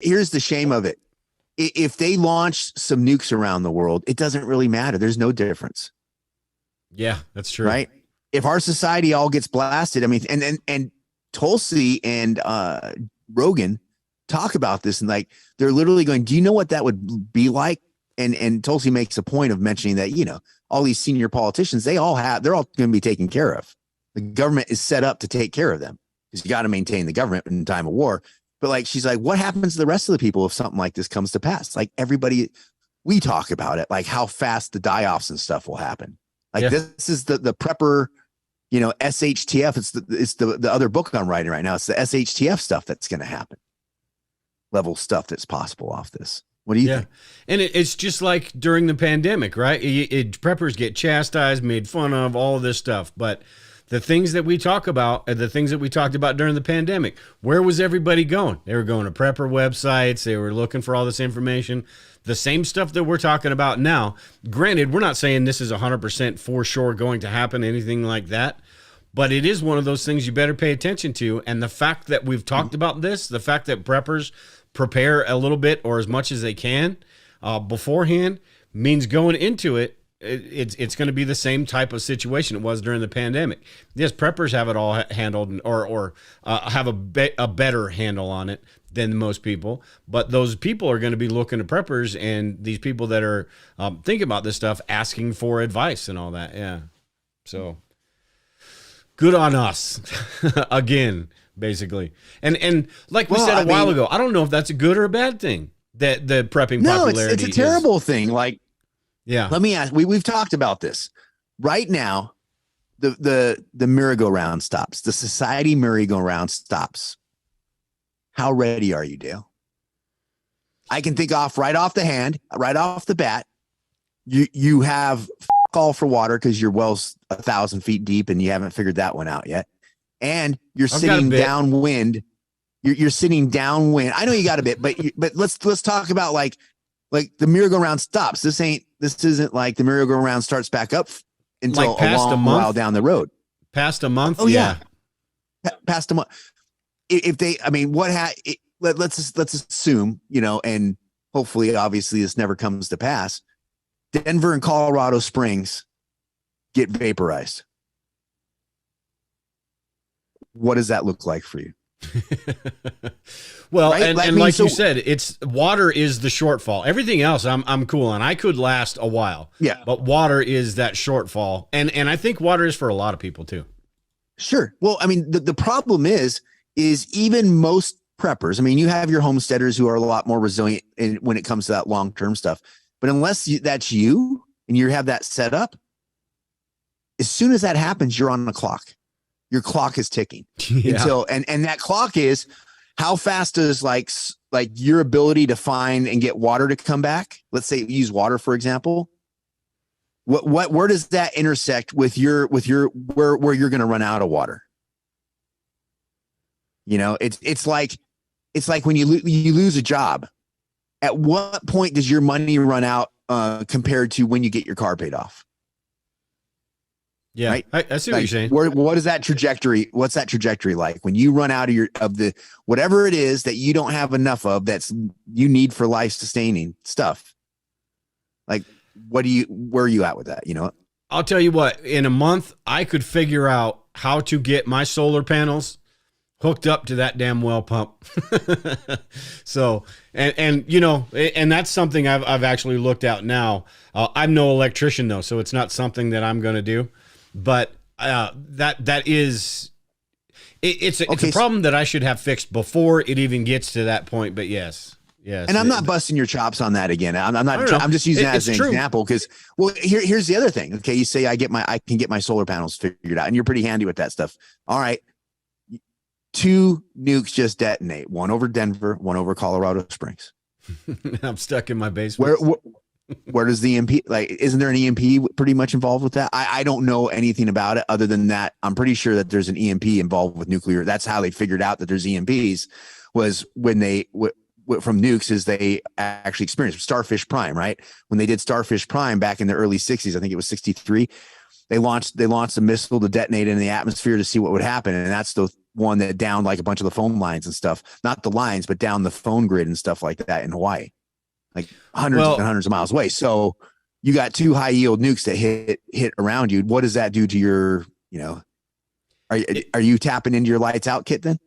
here's the shame of it. If they launch some nukes around the world, it doesn't really matter. There's no difference. Yeah, that's true. Right. If our society all gets blasted, I mean, and Tulsi and Rogan talk about this, and like they're literally going, do you know what that would be like? And Tulsi makes a point of mentioning that, all these senior politicians, they're all going to be taken care of. The government is set up to take care of them because you got to maintain the government in time of war. But like, she's like, what happens to the rest of the people if something like this comes to pass? Like everybody, we talk about it, like how fast the die-offs and stuff will happen. Like this is the prepper, SHTF. It's the other book I'm writing right now. It's the SHTF stuff that's going to happen. Level stuff that's possible off this. What do you think? And it's just like during the pandemic, right? Preppers get chastised, made fun of, all of this stuff. But the things that we talk about, the things that we talked about during the pandemic, where was everybody going? They were going to prepper websites. They were looking for all this information. The same stuff that we're talking about now. Granted, we're not saying this is 100% for sure going to happen, anything like that. But it is one of those things you better pay attention to. And the fact that we've talked about this, the fact that preppers prepare a little bit or as much as they can beforehand means going into it, it's going to be the same type of situation it was during the pandemic. Yes, preppers have it all handled or have a better handle on it than most people, but those people are going to be looking to preppers and these people that are thinking about this stuff, asking for advice and all that. Yeah. So good on us again, basically. And like we said a while ago, I don't know if that's a good or a bad thing that the prepping popularity it's a terrible thing. Like, yeah. Let me ask, we've talked about this right now. The merry-go-round stops, the society merry-go-round stops. How ready are you, Dale? I can think right off the bat. You have all for water because your well's 1,000 feet deep and you haven't figured that one out yet. And you're sitting downwind. You're sitting downwind. I know you got a bit, but let's talk about like the merry-go-round stops. This isn't like the merry-go-round starts back up until like past a long while down the road. Past a month. Oh yeah. Past a month. If they, I mean, let's assume, and hopefully, obviously this never comes to pass. Denver and Colorado Springs get vaporized. What does that look like for you? Well, right? and like you said, it's water is the shortfall. Everything else I'm cool on. I could last a while. Yeah. But water is that shortfall. And I think water is for a lot of people too. Sure. Well, I mean, the problem is even most preppers, I mean, you have your homesteaders who are a lot more resilient when it comes to that long-term stuff. But unless that's you and you have that set up, as soon as that happens, you're on the clock. Your clock is ticking until, and that clock is how fast does like your ability to find and get water to come back. Let's say use water, for example. Where does that intersect with your where you're going to run out of water? It's like when you lose a job. At what point does your money run out compared to when you get your car paid off? Yeah, right? I see what you're saying. What is that trajectory? What's that trajectory like when you run out of the whatever it is that you don't have enough of that's you need for life sustaining stuff? Like, where are you at with that? I'll tell you what, in a month, I could figure out how to get my solar panels hooked up to that damn well pump. So, and that's something I've actually looked at now. I'm no electrician though, so it's not something that I'm going to do. But it's a problem that I should have fixed before it even gets to that point. But yes. And I'm not busting your chops on that again. I'm not. I'm just using that as an example because, well, here's the other thing. Okay, you say I can get my solar panels figured out, and you're pretty handy with that stuff. All right, 2 nukes just detonate. One over Denver, one over Colorado Springs. I'm stuck in my basement. Where does the EMP, like, isn't there an EMP pretty much involved with that? I don't know anything about it other than that. I'm pretty sure that there's an EMP involved with nuclear. That's how they figured out that there's EMPs was when they, from nukes is they actually experienced Starfish Prime, right? When they did Starfish Prime back in the early 60s, I think it was 63, they launched a missile to detonate in the atmosphere to see what would happen. And that's one that downed like a bunch of the phone lines and stuff, not the lines, but down the phone grid and stuff like that in Hawaii, like hundreds and hundreds of miles away. So you got 2 high yield nukes that hit around you. What does that do to your, are you tapping into your lights out kit then?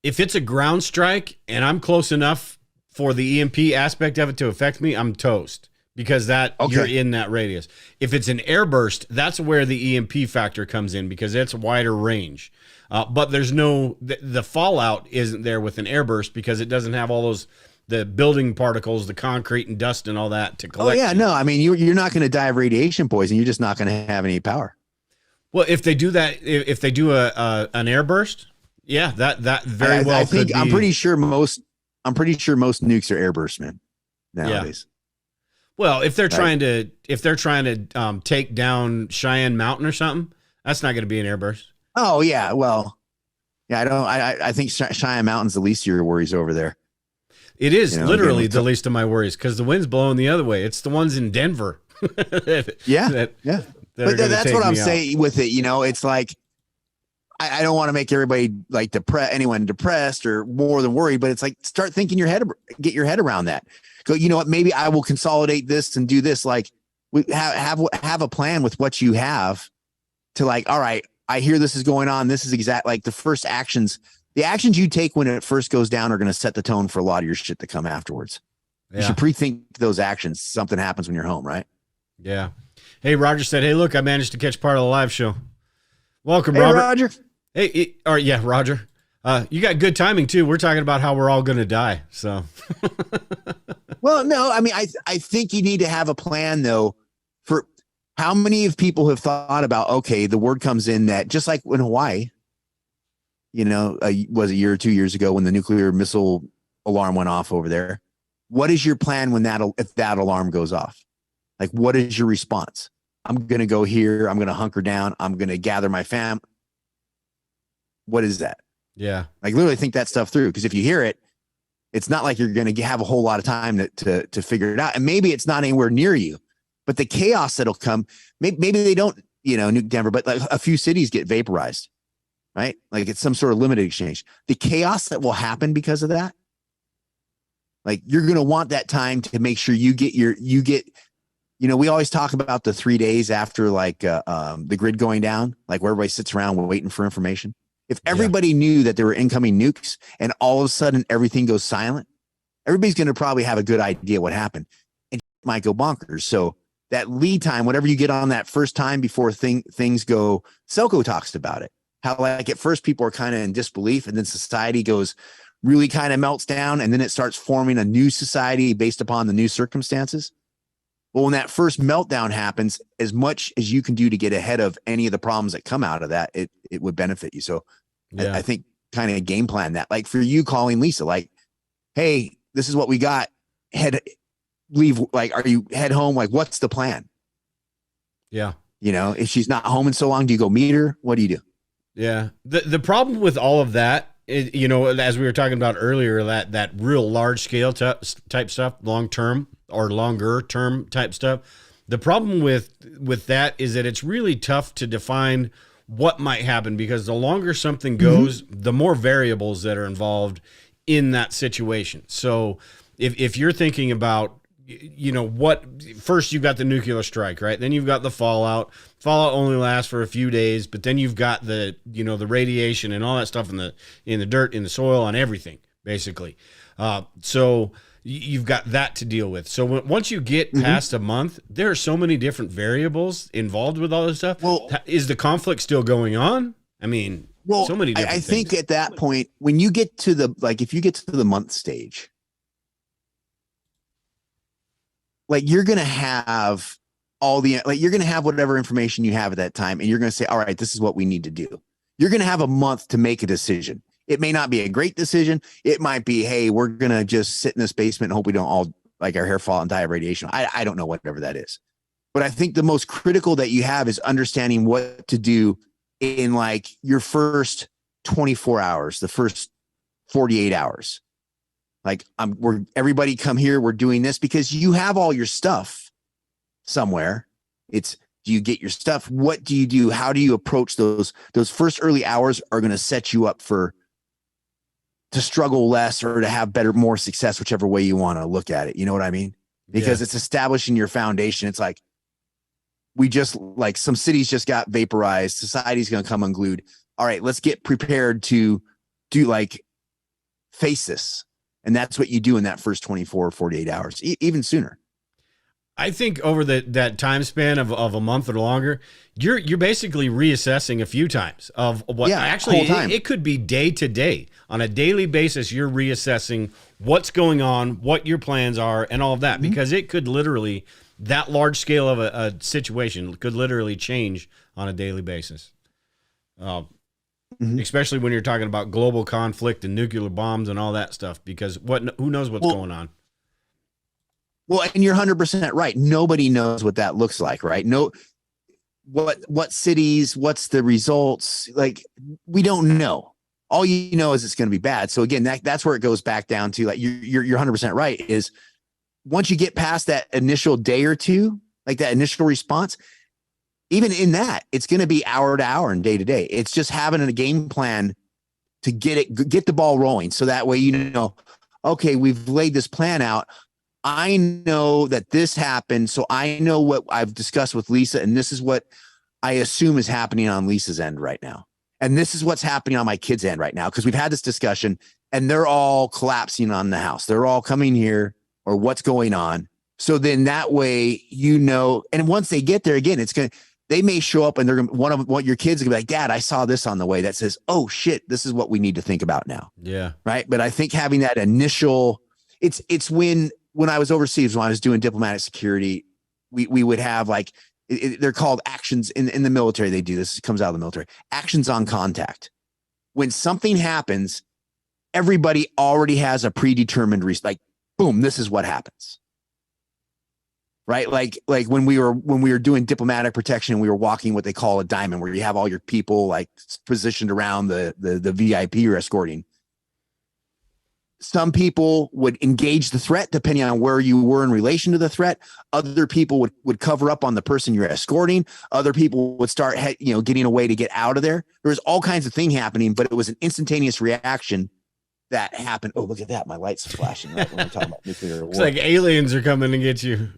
If it's a ground strike and I'm close enough for the EMP aspect of it to affect me, I'm toast, because you're in that radius. If it's an airburst, that's where the EMP factor comes in, because it's wider range. But there's the fallout isn't there with an airburst, because it doesn't have all the building particles, the concrete and dust and all that to collect. Oh yeah, no, I mean, you're not going to die of radiation poisoning. You're just not going to have any power. Well, if they do that, if they do an airburst, yeah, that very well. I'm pretty sure most nukes are airburst, man, nowadays. Yeah. Well, if they're trying to take down Cheyenne Mountain or something, that's not going to be an airburst. Oh yeah, well, yeah, I think Cheyenne Mountain's the least of your worries over there. It is literally the least of my worries, because the wind's blowing the other way. It's the ones in Denver. Yeah. But that's what I'm saying with it. It's like, I don't want to make everybody like anyone depressed or more than worried, but it's like, start thinking get your head around that. Go, you know what? Maybe I will consolidate this and do this. Like, we have a plan with what you have to, like, all right, I hear this is going on. This is like the first actions. The actions you take when it first goes down are going to set the tone for a lot of your shit to come afterwards. Yeah. You should pre-think those actions. Something happens when you're home, right? Yeah. Hey, Roger said, hey, look, I managed to catch part of the live show. Welcome, hey, Robert. Roger. Hey, yeah, Roger. You got good timing too. We're talking about how we're all going to die. So, well, no, I mean, I think you need to have a plan though. For how many of people have thought about, okay, the word comes in that, just like in Hawaii, was a year or 2 years ago when the nuclear missile alarm went off over there. What is your plan when if that alarm goes off? Like, what is your response? I'm going to go here. I'm going to hunker down. I'm going to gather my fam. What is that? Yeah. Like, literally think that stuff through. Because if you hear it, it's not like you're going to have a whole lot of time to figure it out. And maybe it's not anywhere near you, but the chaos that'll come, maybe they don't, nuke Denver, but like a few cities get vaporized, right? Like it's some sort of limited exchange. The chaos that will happen because of that, like, you're going to want that time to make sure you get, we always talk about the 3 days after like the grid going down, like where everybody sits around waiting for information. If everybody knew that there were incoming nukes and all of a sudden everything goes silent, everybody's going to probably have a good idea what happened and might go bonkers. So that lead time, whatever you get on that first time before things go, Selko talks about it. How like at first people are kind of in disbelief, and then society goes really kind of melts down, and then it starts forming a new society based upon the new circumstances. Well, when that first meltdown happens, as much as you can do to get ahead of any of the problems that come out of that, it would benefit you. So I think kind of game plan that, like for you calling Lisa, like, hey, this is what we got. Leave. Like, are you head home? Like, what's the plan? Yeah. If she's not home in so long, do you go meet her? What do you do? Yeah. The problem with all of that is, as we were talking about earlier, that real large scale type stuff, long term or longer term type stuff. The problem with that is that it's really tough to define what might happen, because the longer something goes, the more variables that are involved in that situation. So if you're thinking about, first you've got the nuclear strike, right? Then you've got the fallout. Fallout only lasts for a few days, but then you've got the radiation and all that stuff in the dirt, in the soil, on everything, basically. So you've got that to deal with. So once you get past a month, there are so many different variables involved with all this stuff. Well, is the conflict still going on? I mean, so many different things. I think at that point, when you get to if you get to the month stage, like you're going to have you're going to have whatever information you have at that time. And you're going to say, all right, this is what we need to do. You're going to have a month to make a decision. It may not be a great decision. It might be, hey, we're going to just sit in this basement and hope we don't all like our hair fall and die of radiation. I don't know, whatever that is. But I think the most critical that you have is understanding what to do in like your first 24 hours, the first 48 hours. Like everybody come here. We're doing this because you have all your stuff somewhere. It's, do you get your stuff? What do you do? How do you approach those? Those first early hours are going to set you up for to struggle less or to have more success, whichever way you want to look at it. You know what I mean? Because it's establishing your foundation. It's like, some cities just got vaporized. Society's going to come unglued. All right, let's get prepared to face this. And that's what you do in that first 24 or 48 hours, even sooner. I think over that time span of a month or longer, you're basically reassessing a few times of what actually it could be day to day. On a daily basis, you're reassessing what's going on, what your plans are, and all of that, because it could literally, that large scale of a situation could literally change on a daily basis. Especially when you're talking about global conflict and nuclear bombs and all that stuff, because who knows what's going on. Well, and you're 100% right. Nobody knows what that looks like, right? What cities, what's the results? Like, we don't know. All you know is it's going to be bad. So again, that's where it goes back down to, like, you're 100% right, is once you get past that initial day or two, like that initial response, even in that, it's going to be hour to hour and day to day. It's just having a game plan to get the ball rolling. So that way, okay, we've laid this plan out. I know that this happened. So I know what I've discussed with Lisa, and this is what I assume is happening on Lisa's end right now. And this is what's happening on my kids' end right now, because we've had this discussion and they're all collapsing on the house. They're all coming here, or what's going on. So then that way, and once they get there, again, they may show up and they're what your kids are gonna be like, Dad, I saw this on the way that says, oh shit, this is what we need to think about now. Yeah. Right. But I think having that initial, it's when I was overseas, when I was doing diplomatic security, we would have they're called actions in the military. They do this. It comes out of the military. Actions on contact. When something happens, everybody already has a predetermined boom, this is what happens. Right. Like when we were doing diplomatic protection, we were walking what they call a diamond, where you have all your people positioned around the VIP you're escorting. Some people would engage the threat depending on where you were in relation to the threat. Other people would cover up on the person you're escorting. Other people would start, getting away to get out of there. There was all kinds of things happening, but it was an instantaneous reaction that happened. Oh, look at that. My light's flashing right when we're talking about nuclear war. It's like aliens are coming to get you.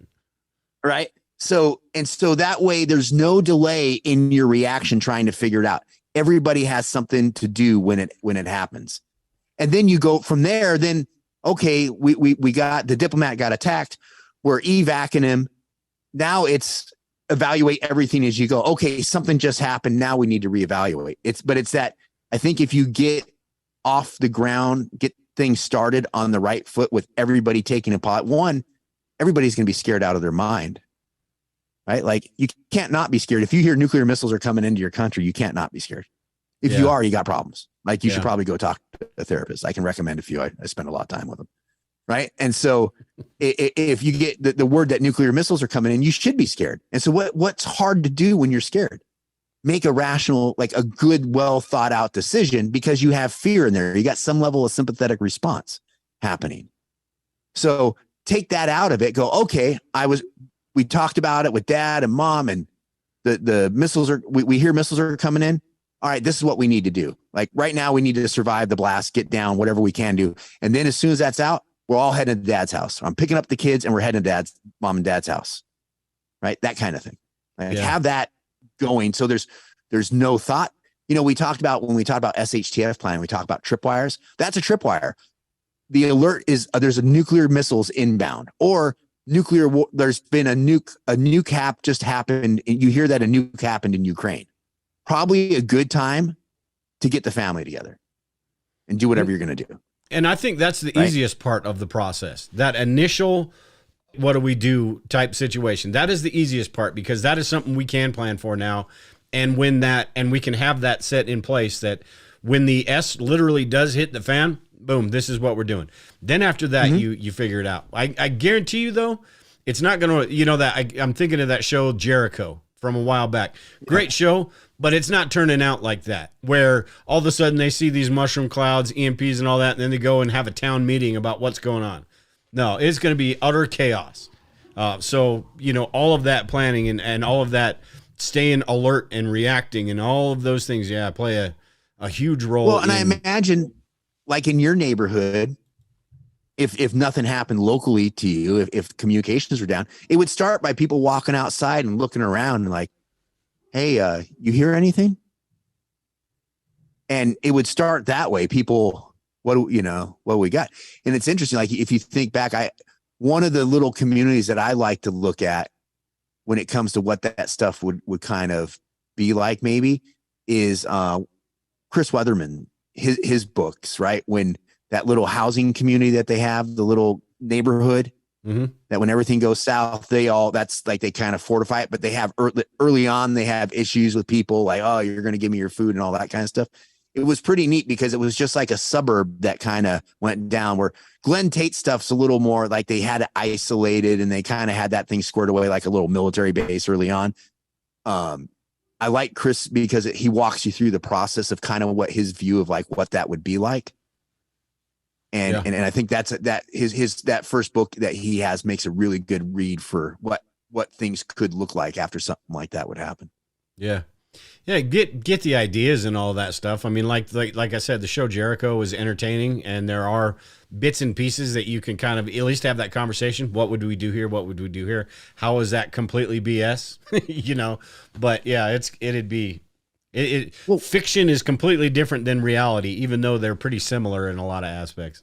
Right. So that way there's no delay in your reaction trying to figure it out. Everybody has something to do when it happens. And then you go from there, then, okay, we got the diplomat got attacked. We're evacing him. Now it's evaluate everything as you go. Okay, something just happened. Now we need to reevaluate. It's that, I think if you get off the ground, get things started on the right foot with everybody taking a pot, everybody's going to be scared out of their mind, right? Like, you can't not be scared. If you hear nuclear missiles are coming into your country, you can't not be scared. If you are, you got problems. Like, you should probably go talk to a therapist. I can recommend a few. I spend a lot of time with them. Right. And so if you get the word that nuclear missiles are coming in, you should be scared. And so what's hard to do when you're scared? Make a rational, a good, well thought out decision, because you have fear in there. You got some level of sympathetic response happening. So take that out of it. Go, okay, we talked about it with Dad and Mom, and the missiles we hear missiles are coming in. All right, this is what we need to do. Like, right now, we need to survive the blast, get down, whatever we can do. And then as soon as that's out, we're all heading to Dad's house. I'm picking up the kids and we're heading to Mom and Dad's house. Right. That kind of thing. Have that going. So there's no thought. We talked about, when we talked about SHTF plan, we talked about tripwires. That's a tripwire. The alert is there's a nuclear missiles inbound, or nuclear war. There's been a nuke just happened. You hear that a nuke happened in Ukraine. Probably a good time to get the family together and do whatever you're going to do. And I think that's the easiest part of the process. That initial, what do we do type situation. That is the easiest part, because that is something we can plan for now. And and we can have that set in place, that when the S literally does hit the fan, boom, this is what we're doing. Then after that, you figure it out. I guarantee you, though, it's not going to, I'm thinking of that show Jericho from a while back. Great show, but it's not turning out like that, where all of a sudden they see these mushroom clouds, EMPs and all that, and then they go and have a town meeting about what's going on. No, it's going to be utter chaos. So, all of that planning and all of that staying alert and reacting and all of those things, play a huge role. Well, and I imagine like in your neighborhood, if nothing happened locally to you, if communications were down, it would start by people walking outside and looking around and like, hey, you hear anything? And it would start that way. People, what we got? And it's interesting. Like if you think back, one of the little communities that I like to look at when it comes to what that stuff would kind of be like, maybe, is Chris Weatherman, his books, right? When that little housing community that they have, the little neighborhood, that when everything goes south, that's like they kind of fortify it, but they have early on, they have issues with people like, oh, you're going to give me your food and all that kind of stuff. It was pretty neat because it was just like a suburb that kind of went down, where Glenn Tate stuff's a little more like they had it isolated and they kind of had that thing squared away like a little military base early on. I like Chris because he walks you through the process of kind of what his view of like what that would be like. And I think that first book that he has makes a really good read for what things could look like after something like that would happen. Yeah. Yeah, get the ideas and all that stuff. I mean, like I said, the show Jericho was entertaining, and there are bits and pieces that you can kind of at least have that conversation. What would we do here? What would we do here? How is that completely BS? But yeah, fiction is completely different than reality, even though they're pretty similar in a lot of aspects.